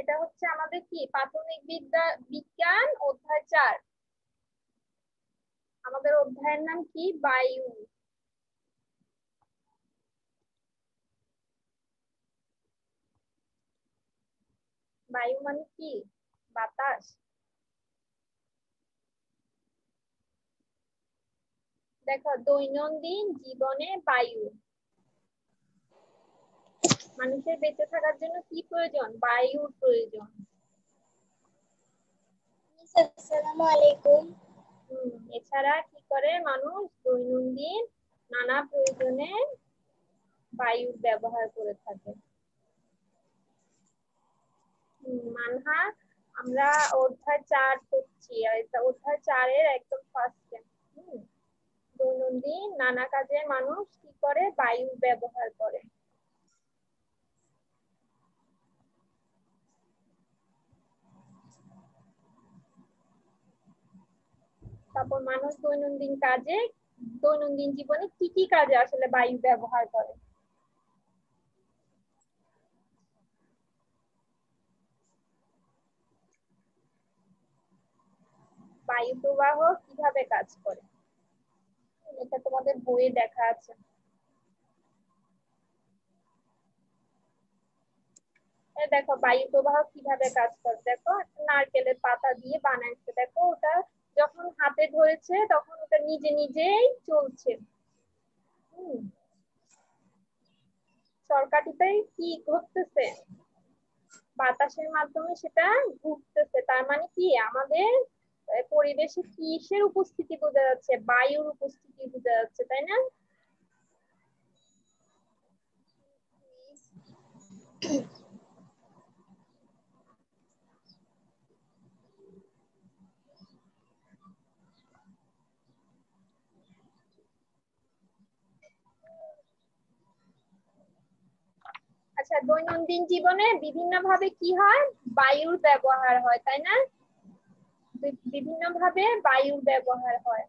এটা হচ্ছে আমাদের কি প্রাথমিক বিজ্ঞান অধ্যায় 4। আমাদের অধ্যায়ের নাম কি? বায়ু। বায়ু মানে কি? বাতাস। দেখো, দৈনন্দিন জীবনে বায়ু, মানুষের বেঁচে থাকার জন্য কি প্রয়োজন? বায়ুর প্রয়োজন। আসসালামু আলাইকুম। এছাড়া কি করে মানুষ? দৈনন্দিন নানা প্রয়োজনে বায়ুর ব্যবহার করে থাকে। মানহা, আমরা অধ্যায় 4 করছি, আর এটা অধ্যায় 4-এর একদম ফার্স্টে। দৈনন্দিন নানা কাজে মানুষ কি করে? বায়ু ব্যবহার করে। তারপর মানুষ দৈনন্দিন জীবনে কি কি কাজে আসলে বায়ু ব্যবহার করে? বায়ু প্রবাহ কিভাবে কাজ করে? এটা তোমাদের বইয়ে দেখা আছে। দেখো বায়ু প্রবাহ কিভাবে কাজ করে। দেখো, একটা নারকেলের পাতা দিয়ে বানাইছে। দেখো, ওটা যখন হাতে ধরেছে তখন ওটা নিজে নিজেই চলছে। সরকারিতে কি ঘটতেছে? বাতাসের মাধ্যমে সেটা ঘুরতেছে। তার মানে কি আমাদের পরিবেশে কিসের উপস্থিতি বোঝা যাচ্ছে? বায়ুর উপস্থিতি বোঝা যাচ্ছে, তাই না? আচ্ছা, দৈনন্দিন জীবনে বিভিন্ন ভাবে কি হয়? বায়ুর ব্যবহার হয়, তাই না? বিভিন্ন ভাবে বায়ুর ব্যবহার হয়।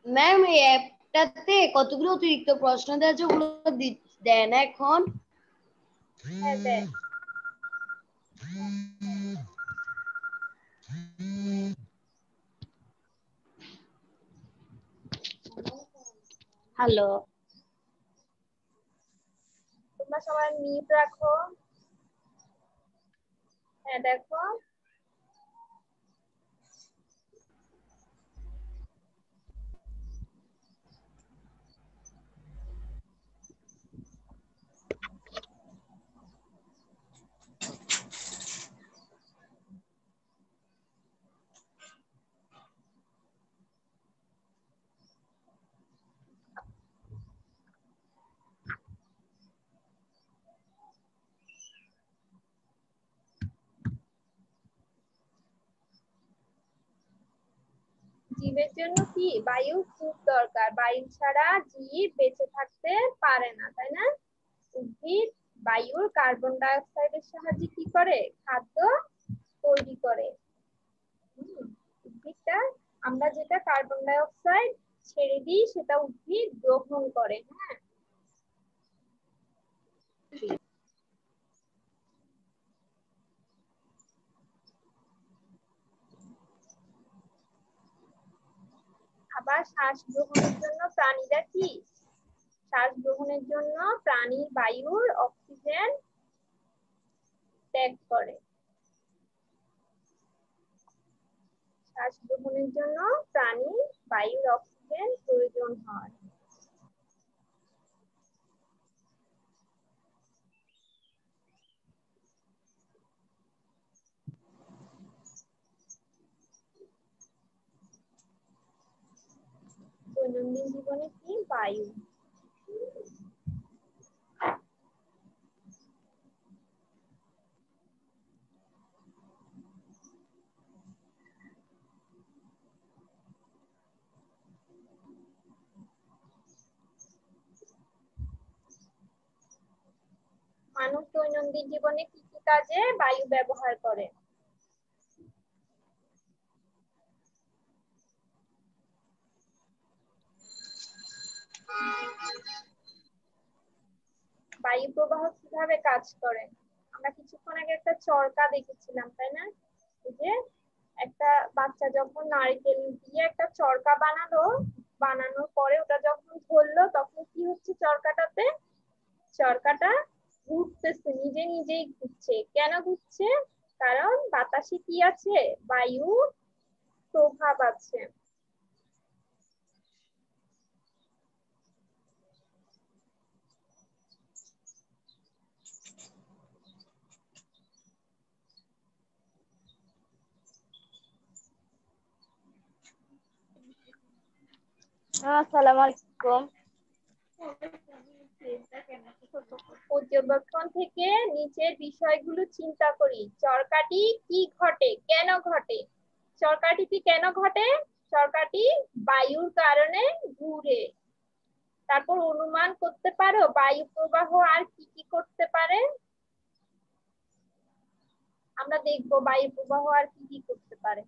ম্যাম, এই অ্যাপটাতে কতগুলো অতিরিক্ত প্রশ্ন দেওয়া আছে, ওগুলো দেয় না এখন? হ্যাঁ, দেয়। হ্যালো, তোমরা সবাই মিউট রাখো। হ্যাঁ, দেখো, জীবের জন্য কি বায়ু খুব দরকার। বায়ু ছাড়া জীব বেঁচে থাকতে পারে না, তাই না? উদ্ভিদ বায়ুর কার্বন ডাই অক্সাইডের সাহায্যে কি করে? খাদ্য তৈরি করে। উদ্ভিদটা, আমরা যেটা কার্বন ডাই অক্সাইড ছেড়ে দিই সেটা উদ্ভিদ গ্রহণ করে। হ্যাঁ, আবার শ্বাস গ্রহণের জন্য প্রাণীরা কি? শ্বাস গ্রহণের জন্য প্রাণী বায়ুর অক্সিজেন ত্যাগ করে। শ্বাস গ্রহণের জন্য প্রাণী বায়ুর অক্সিজেন প্রয়োজন হয়। দৈনন্দিন জীবনে কি বায়ু। মানুষ দৈনন্দিন জীবনে কি কি কাজে বায়ু ব্যবহার করে? বায়ু প্রবাহ কিভাবে কাজ করে? আমরা কিছুক্ষণ আগে একটা চরকা দেখেছিলাম, তাই না? এই যে একটা বাচ্চা যখন নারকেল দিয়ে একটা চরকা বানালো, বানানোর পরে ওটা যখন ধরলো তখন কি হচ্ছে চরকাটাতে? চরকাটা ঘুরতেছে, নিজে নিজেই ঘুরছে। কেন ঘুরছে? কারণ বাতাসে কি আছে? বায়ু প্রভাব আছে। আসসালামু আলাইকুম। পর্যবেক্ষণ থেকে নিচের বিষয়গুলো চিন্তা করি। চরকাটি কি ঘটে, কেন ঘটে? চরকাটিতে কেন ঘটে? চরকাটি বায়ুর কারণে ঘুরে। তারপর অনুমান করতে পারো বায়ু প্রবাহ আর কি কি করতে পারে? আমরা দেখবো বায়ু প্রবাহ আর কি কি করতে পারে।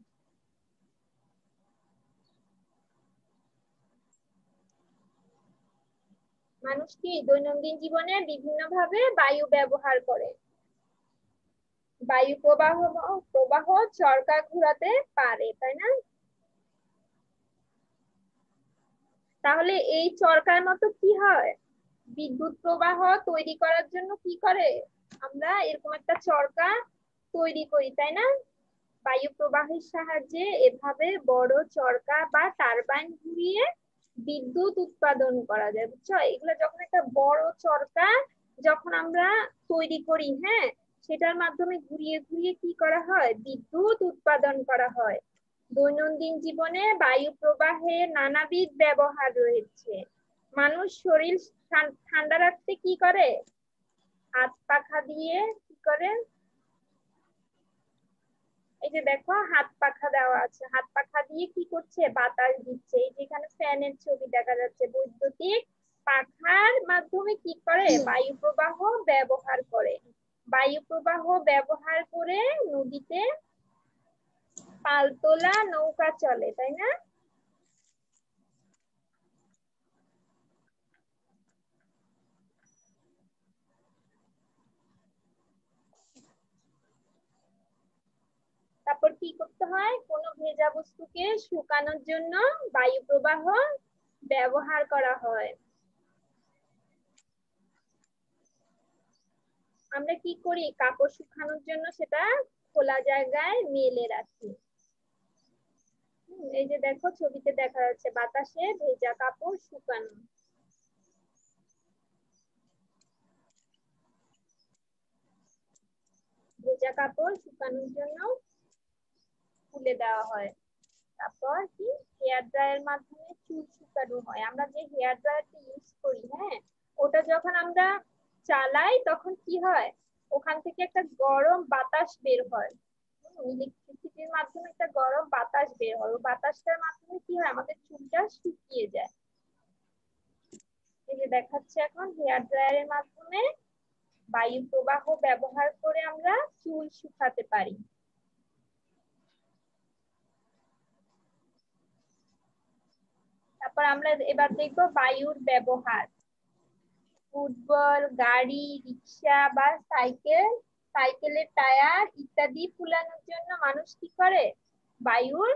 মানুষ কি দৈনন্দিন জীবনে বিভিন্ন ভাবে বায়ু ব্যবহার করে। বায়ু প্রবাহ চরকা ঘোরাতে পারে, তাই না? তাহলে এই চরকার মতো কি হয়? বিদ্যুৎ প্রবাহ তৈরি করার জন্য কি করে? আমরা এরকম একটা চরকা তৈরি করি, তাই না? বায়ু প্রবাহের সাহায্যে এভাবে বড় চরকা বা টারবাইন ঘুরিয়ে বিদ্যুৎ উৎপাদন করা যায়, বুঝছো? এগুলো যখন একটা বড় চরকা যখন আমরা তৈরি করি, হ্যাঁ, সেটার মাধ্যমে ঘুরিয়ে ঘুরিয়ে কি করা হয়? বিদ্যুৎ উৎপাদন করা হয়। দৈনন্দিন জীবনে বায়ু প্রবাহের নানাবিধ ব্যবহার রয়েছে। মানুষ শরীর ঠান্ডা রাখতে কি করে? হাত পাখা দিয়ে কি করে? এই যে দেখো হাত পাখা দেওয়া আছে, হাত পাখা দিয়ে কি করছে? বাতাস দিচ্ছে। এই যেখানে ফ্যানের ছবি দেখা যাচ্ছে। বৈদ্যুতিক পাখার মাধ্যমে কি করে? বায়ু প্রবাহ ব্যবহার করে। বায়ু প্রবাহ ব্যবহার করে নদীতে পালতোলা নৌকা চলে, তাই না? তারপর কি করতে হয়? কোনো ভেজা বস্তুকে শুকানোর জন্য বায়ু প্রবাহ ব্যবহার করা হয়। আমরা কি করি? কাপড় শুকানোর জন্য সেটা খোলা জায়গায় মেলে রাখি। এই যে দেখো ছবিতে দেখা যাচ্ছে বাতাসে ভেজা কাপড় শুকানো। ভেজা কাপড় শুকানোর জন্য খুলে দেওয়া হয়। তারপর কি? হেয়ার ড্রায়ার মাধ্যমে চুল শুকানো হয়। আমরা যে হেয়ার ড্রায়ারটা ইউজ করি, হ্যাঁ, ওটা যখন আমরা চালাই তখন কি হয়? ওখান থেকে একটা গরম বাতাস বের হয়। ইলেকট্রিসিটির মাধ্যমে একটা গরম বাতাস বের হয়। ওই বাতাসটার মাধ্যমে কি হয়? আমাদের চুলটা শুকিয়ে যায়। এই যে দেখাচ্ছে এখন হেয়ার ড্রায়ারের মাধ্যমে বায়ু প্রবাহ ব্যবহার করে আমরা চুল শুকাতে পারি। তারপর আমরা এবার দেখবো বায়ুর ব্যবহার। ফুটবল, গাড়ি, রিক্সা বা সাইকেলের টায়ার ইত্যাদি ফুলানোর জন্য মানুষ কি করে? বায়ুর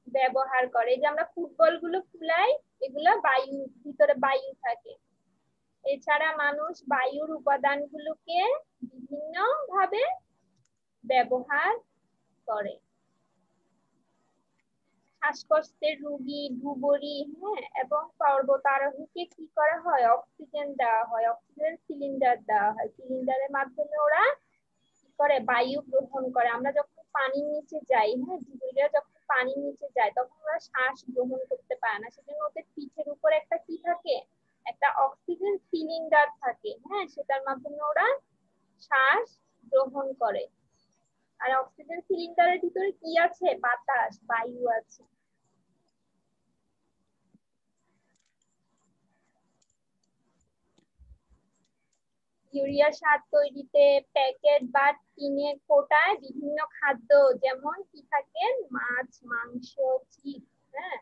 ব্যবহার করে। এই যে আমরা ফুটবল গুলো ফুলাই, এগুলো বায়ুর ভিতরে বায়ু থাকে। এছাড়া মানুষ বায়ুর উপাদানগুলোকে বিভিন্ন ভাবে ব্যবহার করে। শ্বাসকষ্টের রোগী, ডুবুরি, হ্যাঁ, এবং পর্বতারোহীকে কি করা হয়? অক্সিজেন দেওয়া হয়, অক্সিজেন সিলিন্ডার দেওয়া হয়। সিলিন্ডারের মাধ্যমে ওরা কি করে? বায়ু গ্রহণ করে। আমরা যখন পানির নিচে যাই, হ্যাঁ, ডুবুরিরা যখন পানির নিচে যায় তখন ওরা শ্বাস গ্রহণ করতে পারে না, সেজন্য ওদের পিঠের উপর একটা কি থাকে? একটা অক্সিজেন সিলিন্ডার থাকে, হ্যাঁ, সেটার মাধ্যমে ওরা শ্বাস গ্রহণ করে। আর অক্সিজেন সিলিন্ডারের ভিতরে কি আছে? বাতাস, বায়ু আছে। ইউরিয়া সার তৈরিতে প্যাকেট বা টিনের কোটায় বিভিন্ন খাদ্য যেমন কি থাকে? মাছ, মাংস, চিপস, হ্যাঁ,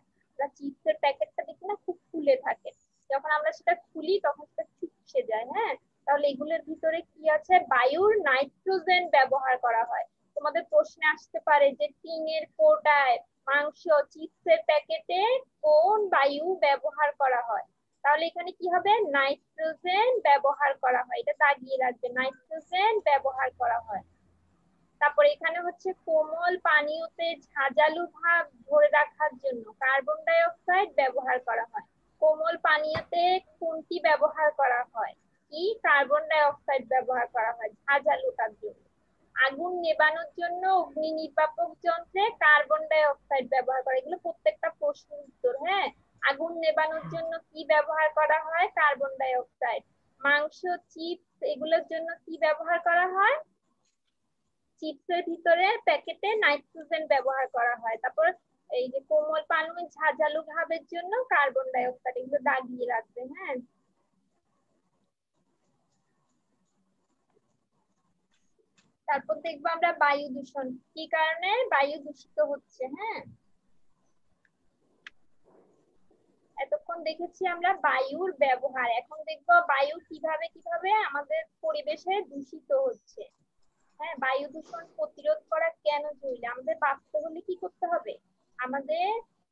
চিপসের প্যাকেটটা দেখি না খুব ফুলে থাকে। যখন আমরা সেটা খুলি তখন সেটা চুপসে যায়, হ্যাঁ, তাহলে এগুলোর ভিতরে কি আছে? বায়ুর নাইট্রোজেন ব্যবহার করা হয়। তোমাদের প্রশ্নে আসতে পারে যে টিনের কৌটায়, মাংস, চিপসের প্যাকেটে কোন বায়ু ব্যবহার করা হয়? তাহলে এখানে কি হবে? নাইট্রোজেন ব্যবহার করা হয়, এটা দাগিয়ে রাখবে, নাইট্রোজেন ব্যবহার করা হয়। তারপর এখানে হচ্ছে কোমল পানীয়তে ঝাঁঝালু ভাব ধরে রাখার জন্য কার্বন ডাই অক্সাইড ব্যবহার করা হয়। কোমল পানীয়তে কোনটি ব্যবহার করা হয়? কি? কার্বন ডাই অক্সাইড ব্যবহার করা হয় ঝাঁঝালুটার জন্য। আগুন নেবানোর জন্য অগ্নি নির্বাপক যন্ত্রে কার্বন ডাই অক্সাইড ব্যবহার করা। এগুলো প্রত্যেকটা প্রশ্নের উত্তর। হ্যাঁ, আগুন নেবানোর জন্য কি ব্যবহার করা হয়? Carbon die oxide. মাংস, চিপস এগুলোর জন্য কি ব্যবহার করা হয়? চিপসের ভিতরে প্যাকেটে নাইট্রোজেন ব্যবহার করা হয়। তারপর এই যে কোমল পানীয় ঝাঁঝালু ভাবের জন্য কার্বন ডাই অক্সাইড, এগুলো দাগিয়ে রাখবে। হ্যাঁ, তারপর দেখবো আমরা বায়ু দূষণ, কি কারণে বায়ু দূষিত হচ্ছে। হ্যাঁ, এতক্ষণ দেখেছি আমরা বায়ুর ব্যবহার, এখন দেখবো বায়ু কিভাবে কিভাবে আমাদের পরিবেশে দূষিত হচ্ছে। হ্যাঁ, বায়ু দূষণ প্রতিরোধ করা কেন জরুরি? আমাদের বাঁচতে হলে কি করতে হবে? আমাদের,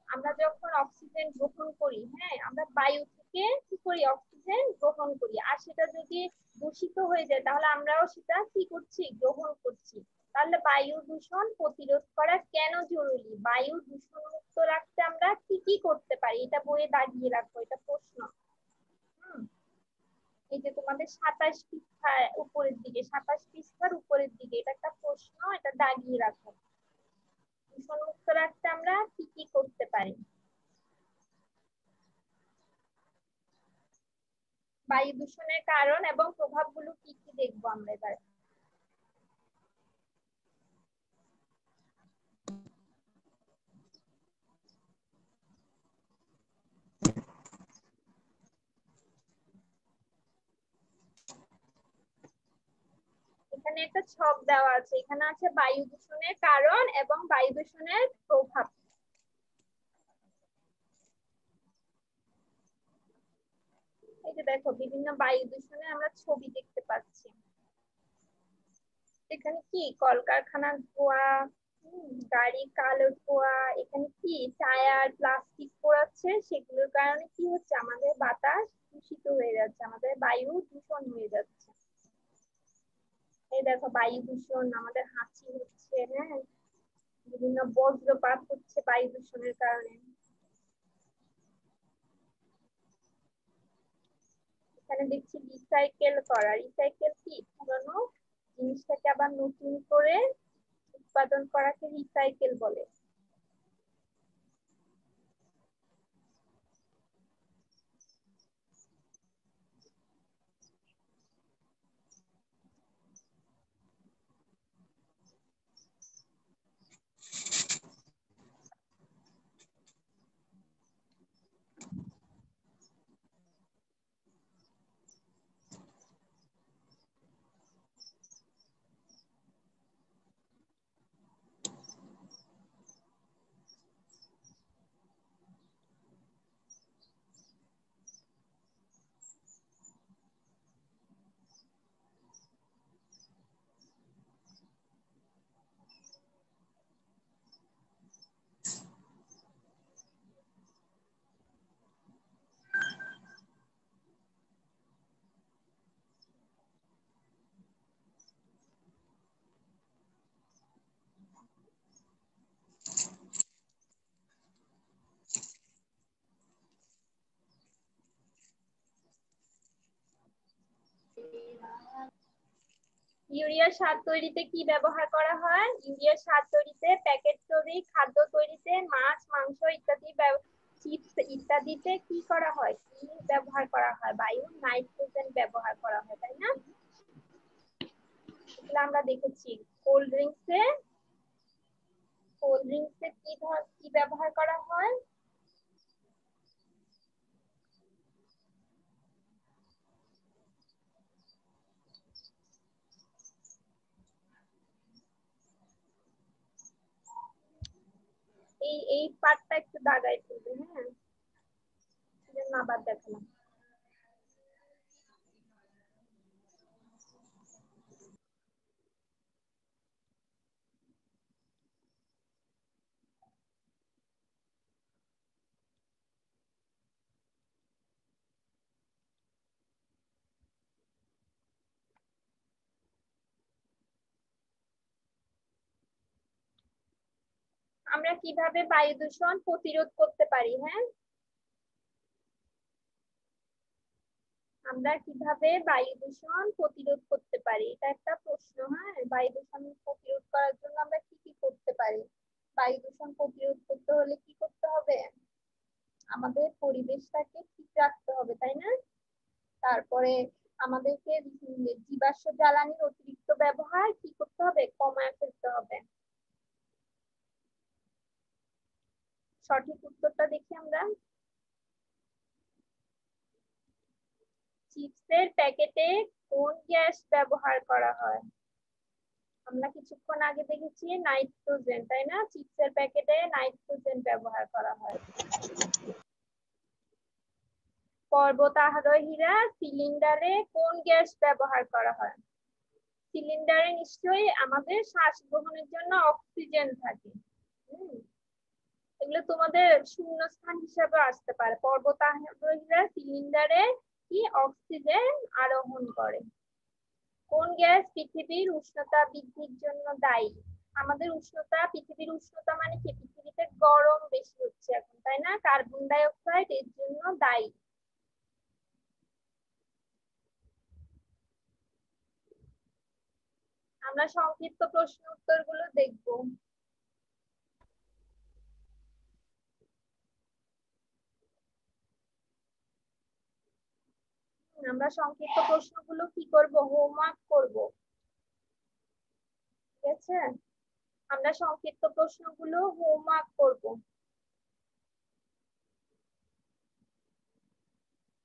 আমরা যখন অক্সিজেন গ্রহণ করি, হ্যাঁ, আমরা বায়ু থেকে কি করি? অক্সিজেন গ্রহণ করি। আর সেটা যদি দূষিত হয়ে যায় তাহলে আমরাও সেটা কি করছি? গ্রহণ করছি। তাহলে বায়ু দূষণ প্রতিরোধ করা কেন জরুরি? বায়ু দূষণ মুক্ত রাখতে আমরা কি কি করতে পারি? এটা বইয়ে দাগিয়ে রাখবো, এটা প্রশ্ন। এই যে তোমাদের 27 পৃষ্ঠার উপরের দিকে, 27 পৃষ্ঠার উপরের দিকে এটা একটা প্রশ্ন, এটা দাগিয়ে রাখো। দূষণ মুক্ত রাখতে আমরা কি কি করতে পারি? বায়ু দূষণের কারণ এবং প্রভাবগুলো কি কি দেখবো আমরা এবার। এখানে একটা ছক দেওয়া আছে, এখানে আছে বায়ু দূষণের কারণ এবং বায়ু দূষণের প্রভাব। এই যে দেখো, বিভিন্ন বায়ু দূষণে আমরা ছবি দেখতে পাচ্ছি। এখানে কি? কলকারখানার ধোঁয়া, গাড়ি কালো ধোঁয়া, এখানে কি টায়ার প্লাস্টিক পোড়াচ্ছে, সেগুলোর কারণে কি হচ্ছে? আমাদের বাতাস দূষিত হয়ে যাচ্ছে, আমাদের বায়ু দূষণ হয়ে যাচ্ছে। এই দেখো বায়ু দূষণ, আমাদের হাঁচি হচ্ছে। হ্যাঁ, বিভিন্ন বজ্রপাত হচ্ছে বায়ু দূষণের কারণে। এখানে দেখছি রিসাইকেল করা। রিসাইকেল কি? পুরনো জিনিসটাকে আবার নতুন করে উৎপাদন করাকে রিসাইকেল বলে। ইউরিয়া সার তৈরিতে কি ব্যবহার করা হয়? ইউরিয়া সার তৈরিতে, প্যাকেট তৈরি, খাদ্য তৈরিতে, মাছ, মাংস ইত্যাদি, চিপস ইত্যাদিতে কি করা হয়? কি ব্যবহার করা হয়? বায়ু নাইট্রোজেন ব্যবহার করা হয়, তাই না? এগুলো আমরা দেখেছি। কোল্ড ড্রিঙ্কসে, কি ব্যবহার করা হয়? এই পার্টটা একটু দাগাই ফেলবে। হ্যাঁ, আবার দেখালাম। আমরা কিভাবে বায়ু দূষণ প্রতিরোধ করতে পারি? হ্যাঁ, আমরা কিভাবে বায়ু দূষণ প্রতিরোধ করতে পারি, এটা একটা প্রশ্ন। হ্যাঁ, বায়ু দূষণ প্রতিরোধ করার জন্য আমরা কি কি করতে পারি? বায়ু দূষণ প্রতিরোধ করতে হলে কি করতে হবে? আমাদের পরিবেশটাকে ঠিক রাখতে হবে, তাই না? তারপরে আমাদেরকে জীবাশ্ম জ্বালানির অতিরিক্ত ব্যবহার কি করতে হবে? কমায় ফেলতে হবে। সঠিক উত্তরটা দেখি আমরা। চিপসের প্যাকেটে কোন গ্যাস ব্যবহার করা হয়? আমরা কিছুক্ষণ আগে দেখেছি নাইট্রোজেন, তাই না? চিপসের প্যাকেটে নাইট্রোজেন ব্যবহার করা হয়। পর্বতারোহীরা সিলিন্ডারে কোন গ্যাস ব্যবহার করা হয়? সিলিন্ডারে নিশ্চয়ই আমাদের শ্বাস গ্রহণের জন্য অক্সিজেন থাকে। এগুলো তোমাদের শূন্যস্থান হিসাবে আসতে পারে। পর্বতারোহীরা সিলিন্ডারে কি অক্সিজেন আরোহণ করে। কোন গ্যাস পৃথিবীর উষ্ণতা বৃদ্ধির জন্য দায়ী? আমাদের উষ্ণতা, পৃথিবীর উষ্ণতা মানে কি? পৃথিবীতে গরম বেশি হচ্ছে এখন, তাই না? কার্বন ডাই অক্সাইড এর জন্য দায়ী। আমরা সংক্ষিপ্ত প্রশ্ন উত্তরগুলো দেখব। আমরা সংক্ষিপ্ত প্রশ্নগুলো কি করব? হোমওয়ার্ক করব, ঠিক আছে? আমরা সংক্ষিপ্ত প্রশ্নগুলো হোমওয়ার্ক করব,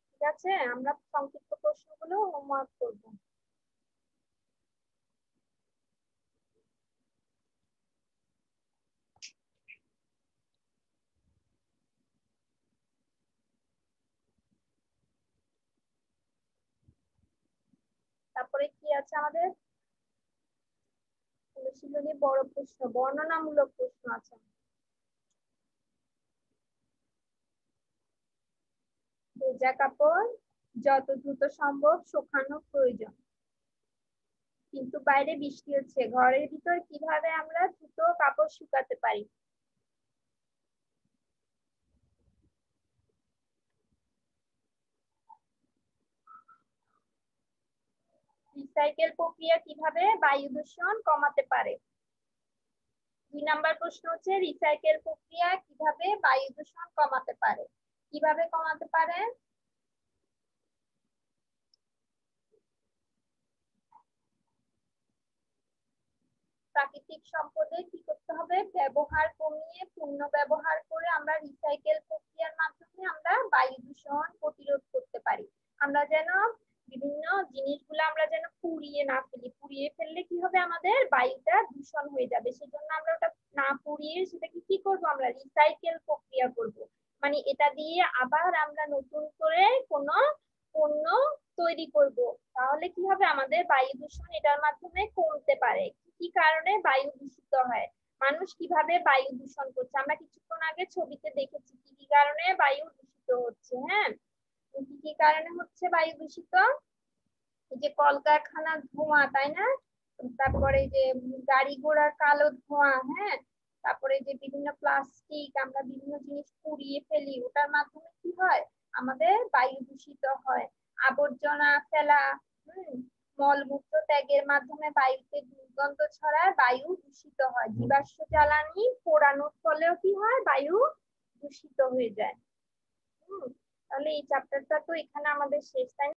ঠিক আছে? আমরা সংক্ষিপ্ত প্রশ্নগুলো হোমওয়ার্ক করব। তারপরে কি আছে আমাদের? অনুশীলনী বড় প্রশ্ন, বর্ণনামূলক প্রশ্ন আছে। ভেজা কাপড় যত দ্রুত সম্ভব শুকানো প্রয়োজন, কিন্তু বাইরে বৃষ্টি হচ্ছে, ঘরের ভিতর কিভাবে আমরা দ্রুত কাপড় শুকাতে পারি? রিসাইকেল প্রক্রিয়া কিভাবে বায়ু দূষণ কমাতে পারে? 2 নাম্বার প্রশ্ন হচ্ছে রিসাইকেল প্রক্রিয়া কিভাবে বায়ু দূষণ কমাতে পারে? কিভাবে কমাতে পারে? প্রাকৃতিক সম্পদের কি করতে হবে? ব্যবহার কমিয়ে পুনর্ব্যবহার করে আমরা রিসাইকেল প্রক্রিয়ার মাধ্যমে আমরা বায়ু দূষণ প্রতিরোধ করতে পারি। আমরা যেন বিভিন্ন জিনিসগুলো আমরা যেন পুড়িয়ে না ফেলি। পুড়িয়ে ফেললে কি হবে? আমাদের বায়ুটা দূষণ হয়ে যাবে। সেজন্য আমরা ওটা না পুড়িয়ে সেটাকে কি করব? আমরা রিসাইকেল প্রক্রিয়া করব। মানে এটা দিয়ে আবার আমরা নতুন করে কোনো পণ্য তৈরি করব। তাহলে কি হবে? আমাদের বায়ু দূষণ এটার মাধ্যমে কমতে পারে। কি কারণে বায়ু দূষিত হয়? মানুষ কিভাবে বায়ু দূষণ করছে? আমরা কিছুক্ষণ আগে ছবিতে দেখেছি কি কি কারণে বায়ু দূষিত হচ্ছে। হ্যাঁ, কি কি কারণে হচ্ছে বায়ু দূষিত? এই যে কলকারখানার ধোঁয়া, তাই না? তারপরে যে গাড়ি ঘোড়ার কালো ধোঁয়া, হ্যাঁ, তারপরে যে বিভিন্ন প্লাস্টিক আমরা বিভিন্ন জিনিস পুড়িয়ে ফেলি, ওটার মাধ্যমে কি হয়? আমাদের বায়ু দূষিত হয়। আবর্জনা ফেলা, মলমূত্র ত্যাগের মাধ্যমে বায়ুতে দুর্গন্ধ ছড়ায়, বায়ু দূষিত হয়। জীবাশ্ম জ্বালানি পোড়ানোর ফলেও কি হয়? বায়ু দূষিত হয়ে যায়। তাহলে এই চ্যাপ্টারটা তো এখানে আমাদের শেষ, তাই না?